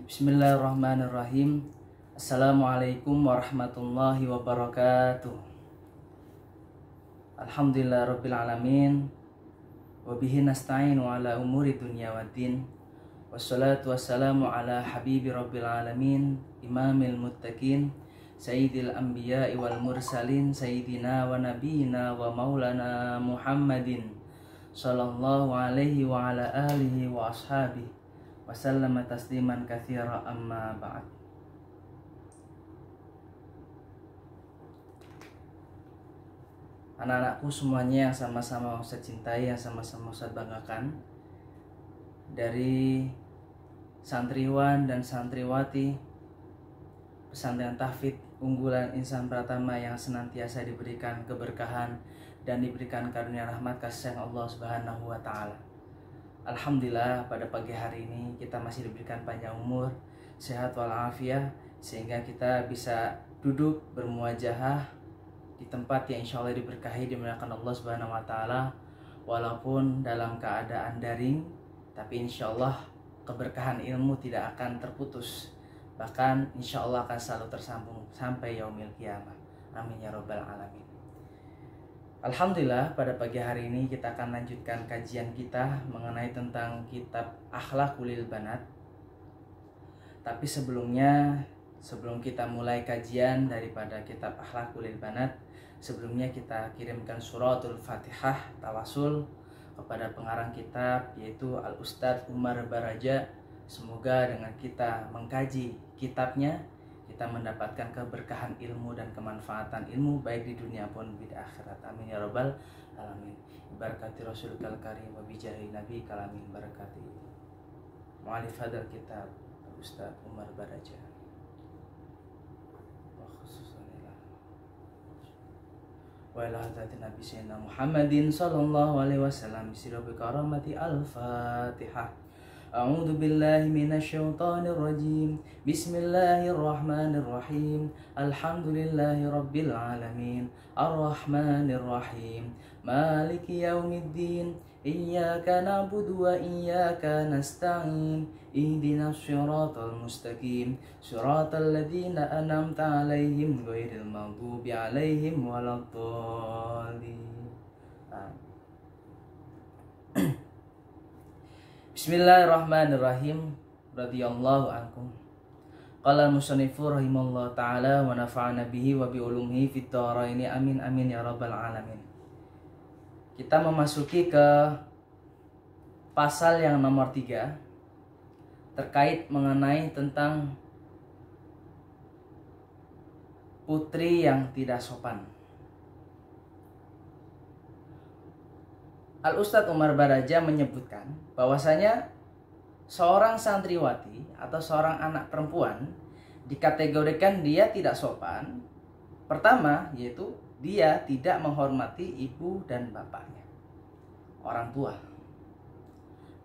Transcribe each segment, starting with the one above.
Bismillahirrahmanirrahim. Assalamualaikum warahmatullahi wabarakatuh. Alhamdulillahirabbil alamin. Wa bihi nasta'inu ala umuri dunya waddin. Wassalatu wassalamu ala habibi rabbil alamin, imamil muttaqin, sayyidil anbiya'i wal mursalin, sayyidina wa nabiyina wa maulana Muhammadin sallallahu alaihi wa ala alihi wa ashabihi wasallama tasliman katsira, amma ba'd. Anak-anakku semuanya yang sama-sama Ustaz cintai, yang sama-sama Ustaz banggakan, dari santriwan dan santriwati pesantren tahfidz unggulan Insan Pratama yang senantiasa diberikan keberkahan dan diberikan karunia rahmat kasih sayang Allah Subhanahu wa taala. Alhamdulillah, pada pagi hari ini kita masih diberikan panjang umur, sehat walafiat, sehingga kita bisa duduk bermuajahah di tempat yang insya Allah diberkahi, dimuliakan Allah Subhanahu wa taala, walaupun dalam keadaan daring, tapi insya Allah keberkahan ilmu tidak akan terputus, bahkan insya Allah akan selalu tersambung sampai yaumil qiyamah. Amin ya rabbal alamin. Alhamdulillah, pada pagi hari ini kita akan lanjutkan kajian kita mengenai tentang kitab Akhlaqul Banat. Tapi sebelum kita mulai kajian daripada kitab Akhlaqul Banat, sebelumnya kita kirimkan suratul Fatihah tawasul kepada pengarang kitab, yaitu Al Ustadz Umar Baraja. Semoga dengan kita mengkaji kitabnya, kita mendapatkan keberkahan ilmu dan kemanfaatan ilmu baik di dunia pun di akhirat. Amin ya rabbal alamin. Barakati Rasul karim wa bijahi Nabi kalamin barakati. Mu'alif hadal kitab Ustaz Umar Baraja. Wa khususanillah. Wa ila hadratin Nabi Sayyidina Muhammadin sallallahu alaihi wasallam bisirri karamati al-Fatihah. A'udzu billahi minasyaitonir rajim. Bismillahirrahmanirrahim. Alhamdulillahi rabbil alamin. Arrahmanir rahim. Maliki yaumiddin. Iyyaka na'budu wa iyyaka nasta'in. Ihdinas siratal mustaqim. Siratal ladzina an'amta 'alaihim ghairil maghdubi 'alaihim waladdallin. Bismillahirrahmanirrahim. Radhiyallahu ankum. Qala al-musannifu rahimallahu ta'ala wa nafa'ana bihi wa bi ulumihi fid dharaini, amin amin ya rabbal alamin. Kita memasuki ke pasal yang nomor 3 terkait mengenai tentang putri yang tidak sopan. Al Ustadz Umar Baraja menyebutkan bahwasanya seorang santriwati atau seorang anak perempuan dikategorikan dia tidak sopan. Pertama, yaitu dia tidak menghormati ibu dan bapaknya, orang tua.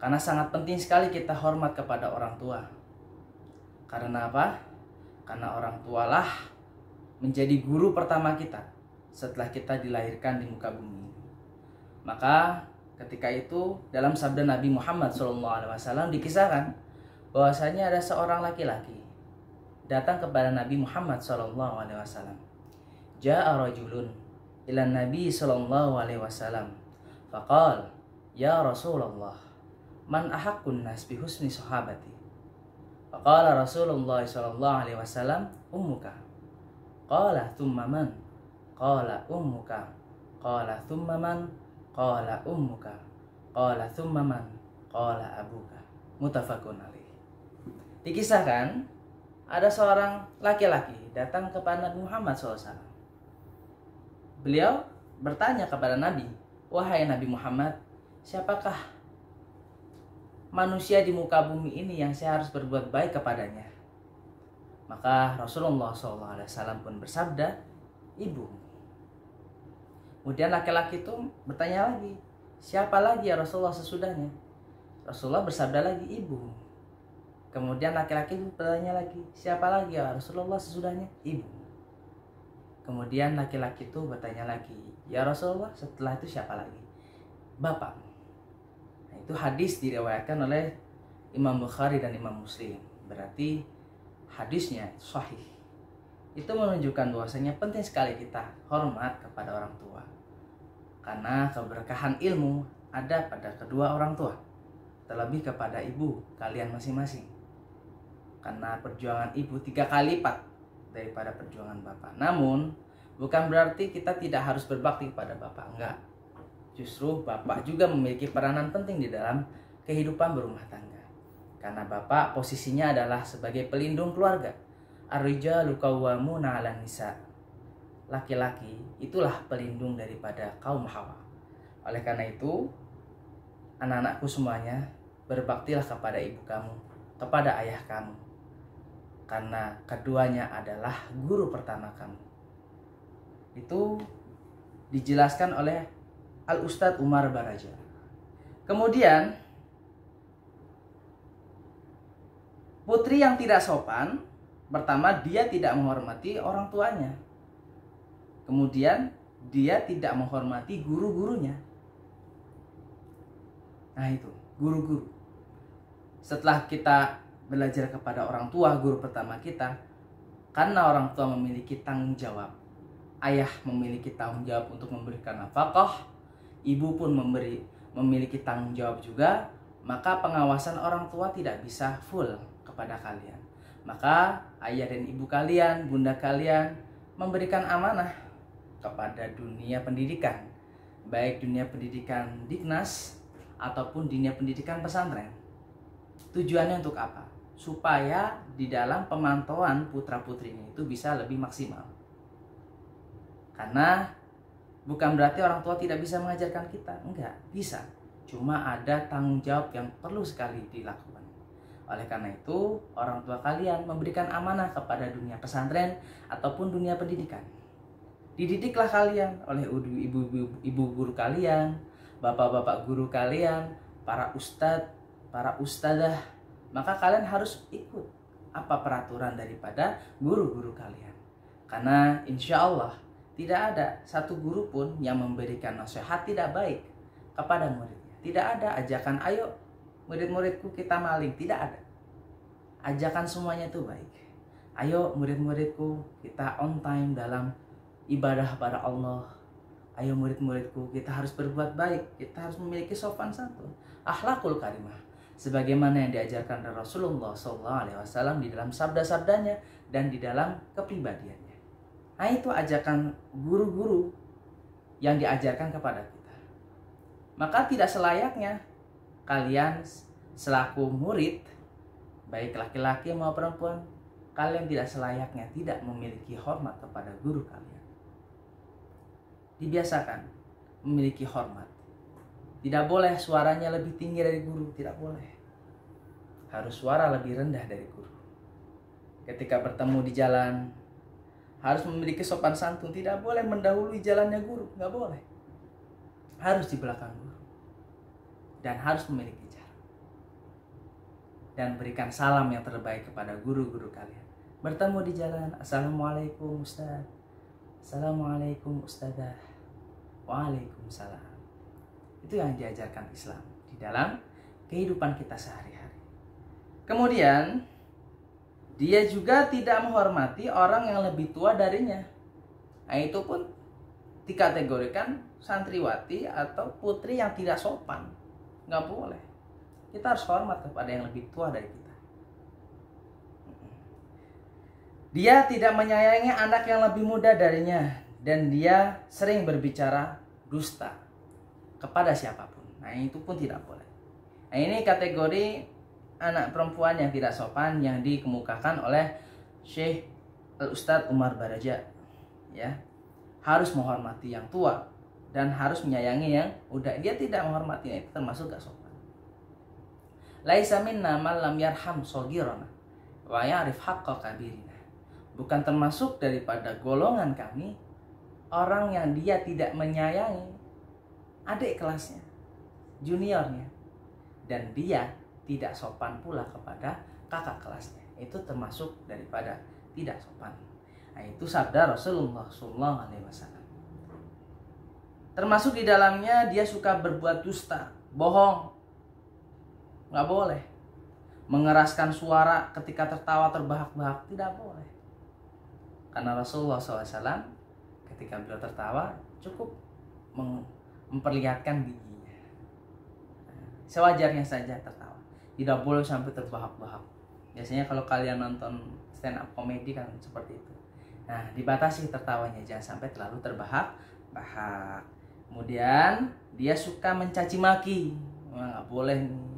Karena sangat penting sekali kita hormat kepada orang tua. Karena apa? Karena orang tualah menjadi guru pertama kita setelah kita dilahirkan di muka bumi. Maka ketika itu dalam sabda Nabi Muhammad SAW dikisahkan bahwasanya ada seorang laki-laki datang kepada Nabi Muhammad SAW. Ja'a rajulun ila Nabi SAW. Faqal, ya Rasulullah, man ahaqqun nas bi husni sahabati? Faqala Rasulullah SAW, ummuka. Qala thumma man? Qala ummuka. Qala thumma man? Qala ummuka. Qala thumma man? Qala abuka. Muttafaqun alaih. Dikisahkan ada seorang laki-laki datang kepada Nabi Muhammad SAW. Beliau bertanya kepada Nabi, wahai Nabi Muhammad, siapakah manusia di muka bumi ini yang saya harus berbuat baik kepadanya? Maka Rasulullah SAW pun bersabda, ibu. Kemudian laki-laki itu bertanya lagi, siapa lagi ya Rasulullah sesudahnya? Rasulullah bersabda lagi, ibu. Kemudian laki-laki itu bertanya lagi, siapa lagi ya Rasulullah sesudahnya? Ibu. Kemudian laki-laki itu bertanya lagi, ya Rasulullah setelah itu siapa lagi? Bapak. Nah, itu hadis diriwayatkan oleh Imam Bukhari dan Imam Muslim. berarti hadisnya sahih. Itu menunjukkan bahwasanya penting sekali kita hormat kepada orang tua. Karena keberkahan ilmu ada pada kedua orang tua, terlebih kepada ibu kalian masing-masing. Karena perjuangan ibu 3 kali lipat daripada perjuangan bapak. Namun bukan berarti kita tidak harus berbakti kepada bapak, enggak. Justru bapak juga memiliki peranan penting di dalam kehidupan berumah tangga. Karena bapak posisinya adalah sebagai pelindung keluarga. Ar-rijalu qawwamuna 'alan nisa. Laki-laki itulah pelindung daripada kaum Hawa. Oleh karena itu, anak-anakku semuanya, berbaktilah kepada ibu kamu, kepada ayah kamu. Karena keduanya adalah guru pertama kamu. Itu dijelaskan oleh Al-Ustadz Umar Baraja. Kemudian, putri yang tidak sopan, pertama dia tidak menghormati orang tuanya. Kemudian dia tidak menghormati guru-gurunya. Nah itu, guru-guru. Setelah kita belajar kepada orang tua, guru pertama kita, karena orang tua memiliki tanggung jawab. Ayah memiliki tanggung jawab untuk memberikan nafkah, ibu pun memiliki tanggung jawab juga, maka pengawasan orang tua tidak bisa full kepada kalian. Maka ayah dan ibu kalian, bunda kalian memberikan amanah kepada dunia pendidikan, baik dunia pendidikan Diknas ataupun dunia pendidikan pesantren. Tujuannya untuk apa? Supaya di dalam pemantauan putra-putrinya itu bisa lebih maksimal. Karena bukan berarti orang tua tidak bisa mengajarkan kita, enggak, bisa. Cuma ada tanggung jawab yang perlu sekali dilakukan. Oleh karena itu, orang tua kalian memberikan amanah kepada dunia pesantren ataupun dunia pendidikan. Dididiklah kalian oleh ibu guru kalian, bapak-bapak guru kalian, para ustadz, para ustadzah. Maka kalian harus ikut apa peraturan daripada guru-guru kalian. Karena insya Allah tidak ada satu guru pun yang memberikan nasihat tidak baik kepada muridnya. Tidak ada ajakan, ayo murid-muridku kita maling, tidak ada. Ajakan semuanya itu baik. Ayo murid-muridku kita on time dalam ibadah pada Allah. Ayo murid-muridku kita harus berbuat baik, kita harus memiliki sopan santun, akhlakul karimah, sebagaimana yang diajarkan oleh Rasulullah SAW di dalam sabda-sabdanya dan di dalam kepribadiannya. Nah itu ajakan guru-guru yang diajarkan kepada kita. Maka tidak selayaknya kalian selaku murid, baik laki-laki maupun perempuan, kalian tidak selayaknya tidak memiliki hormat kepada guru kalian. Dibiasakan memiliki hormat. Tidak boleh suaranya lebih tinggi dari guru, tidak boleh. Harus suara lebih rendah dari guru. Ketika bertemu di jalan, harus memiliki sopan santun, tidak boleh mendahului jalannya guru, nggak boleh. Harus di belakang guru. Dan harus memiliki jarak. Dan berikan salam yang terbaik kepada guru-guru kalian. Bertemu di jalan, assalamualaikum ustaz, assalamualaikum ustazah, waalaikumsalam. Itu yang diajarkan Islam di dalam kehidupan kita sehari-hari. Kemudian dia juga tidak menghormati orang yang lebih tua darinya. Nah itu pun dikategorikan santriwati atau putri yang tidak sopan. Nggak boleh. Kita harus hormat kepada yang lebih tua dari kita. Dia tidak menyayangi anak yang lebih muda darinya. Dan dia sering berbicara dusta kepada siapapun. Nah itu pun tidak boleh. Nah ini kategori anak perempuan yang tidak sopan yang dikemukakan oleh Syekh Al-Ustadz Umar Baraja. Ya, harus menghormati yang tua dan harus menyayangi yang muda. Dia tidak menghormatinya, itu termasuk gak sopan. Laisa minna man lam yarham shogirana wa ya'rif haqqa kabirina. Bukan termasuk daripada golongan kami orang yang dia tidak menyayangi adik kelasnya, juniornya, dan dia tidak sopan pula kepada kakak kelasnya. Itu termasuk daripada tidak sopan. Nah, itu sabda Rasulullah SAW. Termasuk di dalamnya dia suka berbuat dusta, bohong. Nggak boleh. mengeraskan suara ketika tertawa terbahak-bahak, tidak boleh. Karena Rasulullah SAW ketika beliau tertawa cukup memperlihatkan giginya. Sewajarnya saja tertawa, tidak boleh sampai terbahak-bahak. Biasanya kalau kalian nonton stand up komedi kan seperti itu. Nah, dibatasi tertawanya, jangan sampai terlalu terbahak-bahak. Kemudian dia suka mencaci maki, nggak boleh nih,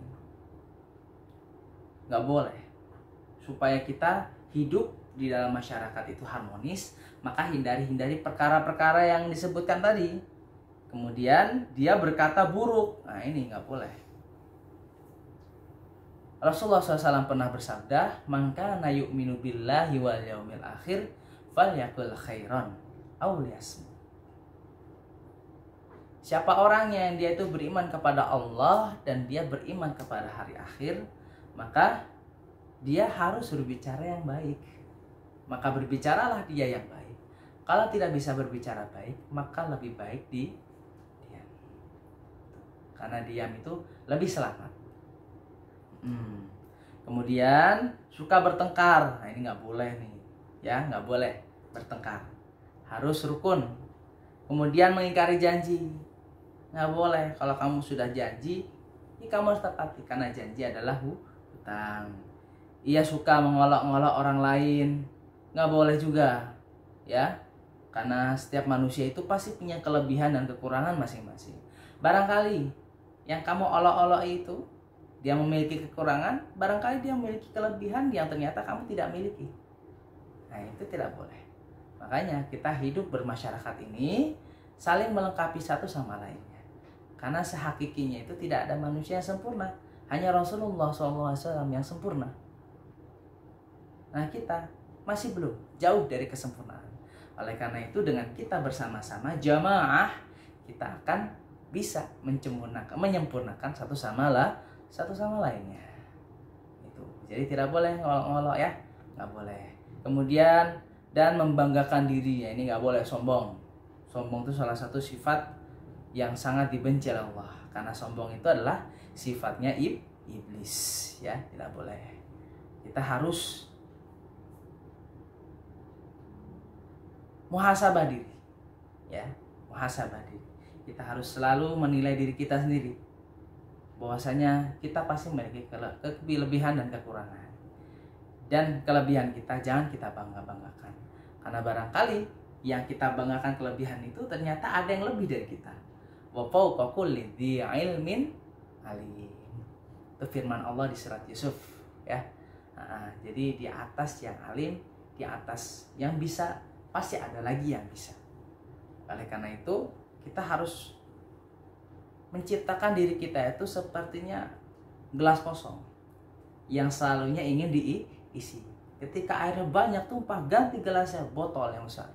nggak boleh. Supaya kita hidup di dalam masyarakat itu harmonis, maka hindari perkara-perkara yang disebutkan tadi. Kemudian dia berkata buruk, nah ini nggak boleh. Rasulullah SAW pernah bersabda, "Man kana yu'minu billahi wal yaumil akhir falyakul khairan aw liyasmut." Siapa orangnya yang dia itu beriman kepada Allah dan dia beriman kepada hari akhir, maka dia harus berbicara yang baik. Maka berbicaralah dia yang baik. Kalau tidak bisa berbicara baik, maka lebih baik diam. Karena diam itu lebih selamat. Kemudian suka bertengkar, nah ini nggak boleh nih, ya nggak boleh bertengkar, harus rukun. Kemudian mengingkari janji, nggak boleh. Kalau kamu sudah janji, ini kamu harus tepati karena janji adalah hutang. Ia suka mengolok-olok orang lain, nggak boleh juga, ya, karena setiap manusia itu pasti punya kelebihan dan kekurangan masing-masing. Barangkali yang kamu olok-olok itu dia memiliki kekurangan, barangkali dia memiliki kelebihan yang ternyata kamu tidak miliki. Nah, itu tidak boleh. Makanya kita hidup bermasyarakat ini saling melengkapi satu sama lainnya. Karena sehakikinya itu tidak ada manusia yang sempurna, hanya Rasulullah SAW yang sempurna. Nah, kita masih belum, jauh dari kesempurnaan. Oleh karena itu dengan kita bersama-sama jamaah, kita akan bisa menyempurnakan satu sama lainnya. Itu. Jadi tidak boleh ngolok-ngolok, ya, nggak boleh. Kemudian dan membanggakan diri, ya, ini nggak boleh sombong. Sombong itu salah satu sifat yang sangat dibenci Allah, karena sombong itu adalah sifatnya iblis, ya, tidak boleh. Kita harus muhasabah diri, ya, muhasabah diri. Kita harus selalu menilai diri kita sendiri, bahwasanya kita pasti memiliki kelebihan dan kekurangan. Dan kelebihan kita jangan kita bangga-banggakan, karena barangkali yang kita banggakan kelebihan itu ternyata ada yang lebih dari kita. Wa fawqa kulli dzi ilmin alim. Itu firman Allah di surat Yusuf, ya. Jadi di atas yang alim, di atas yang bisa, pasti ada lagi yang bisa. Oleh karena itu kita harus menciptakan diri kita itu sepertinya gelas kosong yang selalunya ingin diisi. Ketika airnya banyak tumpah, ganti gelasnya, botol yang besar.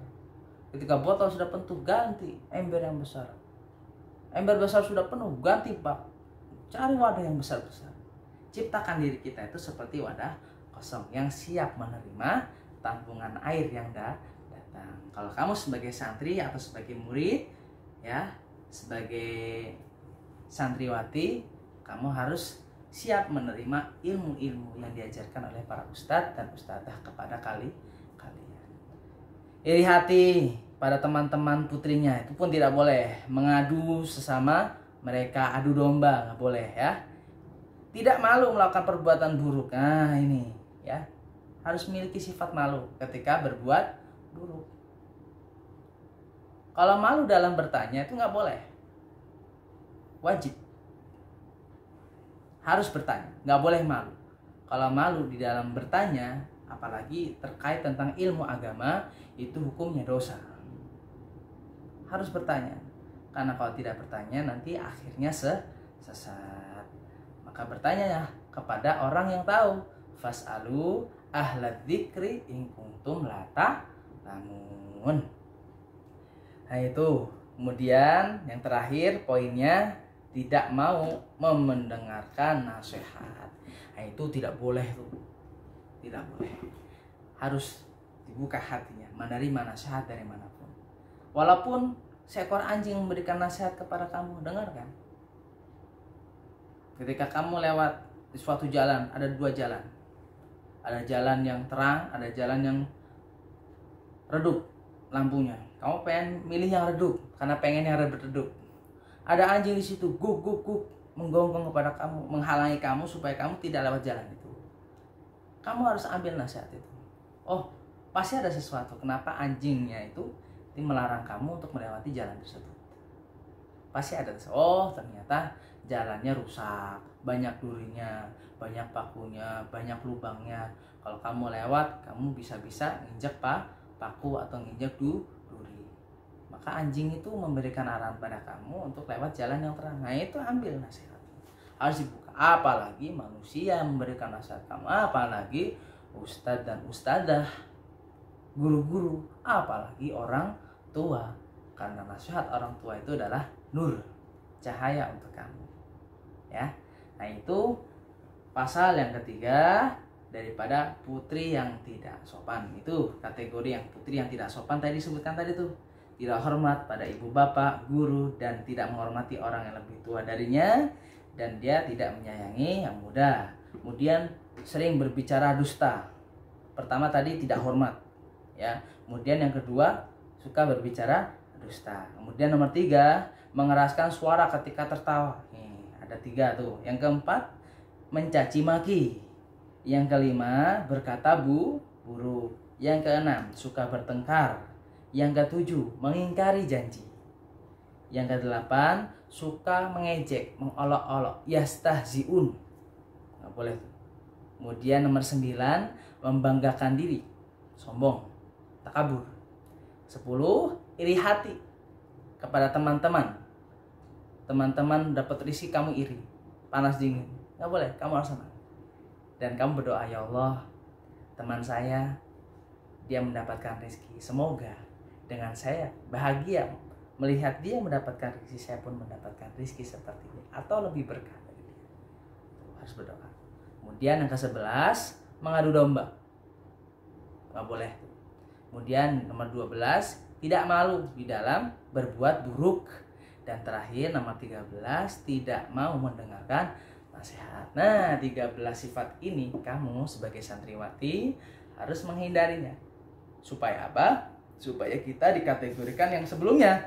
Ketika botol sudah penuh, ganti ember yang besar. Ember besar sudah penuh, ganti bak. Cari wadah yang besar-besar. Ciptakan diri kita itu seperti wadah kosong yang siap menerima tampungan air yang datang. Kalau kamu sebagai santri atau sebagai murid, ya, sebagai santriwati, kamu harus siap menerima ilmu-ilmu yang diajarkan oleh para ustadz dan ustadzah kepada kalian. Iri hati pada teman-teman putrinya itu pun tidak boleh. Mengadu sesama mereka, adu domba, nggak boleh, ya. Tidak malu melakukan perbuatan buruk. Nah ini, ya, harus memiliki sifat malu ketika berbuat buruk. Kalau malu dalam bertanya itu nggak boleh, wajib harus bertanya, nggak boleh malu. Kalau malu di dalam bertanya, apalagi terkait tentang ilmu agama, itu hukumnya dosa. Harus bertanya, karena kalau tidak bertanya nanti akhirnya sesat. Maka bertanya ya kepada orang yang tahu. Fas'alu ahlad dzikri in kuntum la ta'lamun. Nah itu. Kemudian yang terakhir poinnya, tidak mau mendengarkan nasihat. Nah itu tidak boleh tuh. Tidak boleh. Harus dibuka hatinya, menerima nasihat dari manapun. Walaupun seekor anjing memberikan nasihat kepada kamu, dengarkan. Ketika kamu lewat di suatu jalan ada dua jalan. Ada jalan yang terang, ada jalan yang redup lampunya. Kamu pengen milih yang redup karena pengen yang redup. Ada anjing di situ, guk guk guk, menggonggong kepada kamu, menghalangi kamu supaya kamu tidak lewat jalan itu. Kamu harus ambil nasihat itu. Oh, pasti ada sesuatu. Kenapa anjingnya itu melarang kamu untuk melewati jalan tersebut? Pasti ada. Oh, ternyata jalannya rusak, banyak durinya, banyak pakunya, banyak lubangnya. Kalau kamu lewat, kamu bisa-bisa nginjek paku atau nginjek duri. Maka anjing itu memberikan arahan pada kamu untuk lewat jalan yang terang. Nah, itu ambil nasihat. Harus dibuka. Apalagi manusia memberikan nasihat kamu, apalagi ustadz dan ustadzah, guru-guru, apalagi orang tua. Karena nasihat orang tua itu adalah nur, cahaya untuk kamu. Ya. Nah, itu pasal yang ketiga daripada putri yang tidak sopan. Itu kategori yang putri yang tidak sopan tadi disebutkan tadi tuh. Tidak hormat pada ibu bapak, guru, dan tidak menghormati orang yang lebih tua darinya, dan dia tidak menyayangi yang muda. Kemudian sering berbicara dusta. Pertama tadi tidak hormat, ya. Kemudian yang kedua suka berbicara dusta. Kemudian nomor 3, mengeraskan suara ketika tertawa. Nih, ada 3 tuh. Yang keempat, mencaci maki. Yang kelima, berkata buruk. Yang keenam, suka bertengkar. Yang ketujuh, mengingkari janji. Yang kedelapan, suka mengejek, mengolok-olok, yastahziun. Nggak boleh. Kemudian nomor 9, membanggakan diri, sombong, takabur. 10, iri hati kepada teman-teman. Teman-teman dapat rezeki kamu iri, panas dingin. Nggak boleh, kamu harus senang. Dan kamu berdoa, ya Allah, teman saya dia mendapatkan rezeki. Semoga dengan saya bahagia melihat dia mendapatkan rezeki, saya pun mendapatkan rezeki seperti ini atau lebih berkah dari dia. Harus berdoa. Kemudian yang ke-11, mengadu domba. Nggak boleh. Kemudian nomor 12, tidak malu di dalam berbuat buruk. Dan terakhir nomor 13, tidak mau mendengarkan nasihat. Nah, 13 sifat ini kamu sebagai santriwati harus menghindarinya. Supaya apa? Supaya kita dikategorikan yang sebelumnya,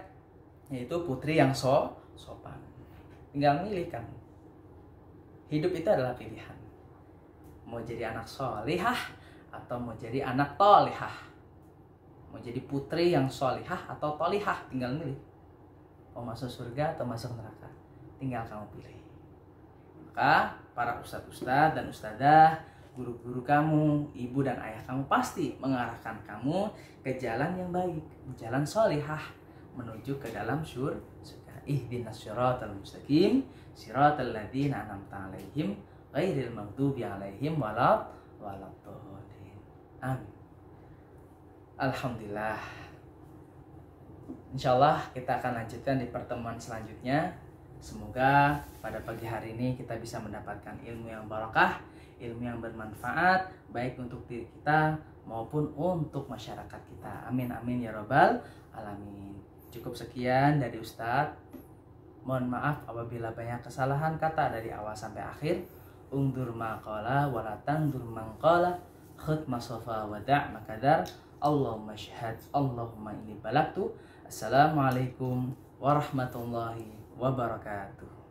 yaitu putri yang sopan. Tinggal milih kamu. Hidup itu adalah pilihan. Mau jadi anak solihah atau mau jadi anak tolihah. Mau jadi putri yang solihah atau tolihah, tinggal milih. Mau masuk surga atau masuk neraka, tinggal kamu pilih. Maka para ustadz-ustadz dan ustadzah, guru-guru kamu, ibu dan ayah kamu pasti mengarahkan kamu ke jalan yang baik, jalan solihah, menuju ke dalam surga. Ihdinas siratal mustaqim, siratal ladzina an'amta 'alaihim ghairil maghdubi 'alaihim waladdallin. Amin. Alhamdulillah. Insyaallah kita akan lanjutkan di pertemuan selanjutnya. Semoga pada pagi hari ini kita bisa mendapatkan ilmu yang barakah, ilmu yang bermanfaat, baik untuk diri kita maupun untuk masyarakat kita. Amin amin ya rabbal alamin. Cukup sekian dari Ustadz. Mohon maaf apabila banyak kesalahan kata dari awal sampai akhir. Ungdur maqala walatan dur mangqala khutma sofa wada' makadar. Allahumma syahad, Allahumma inni balagtu. Assalamualaikum warahmatullahi wabarakatuh.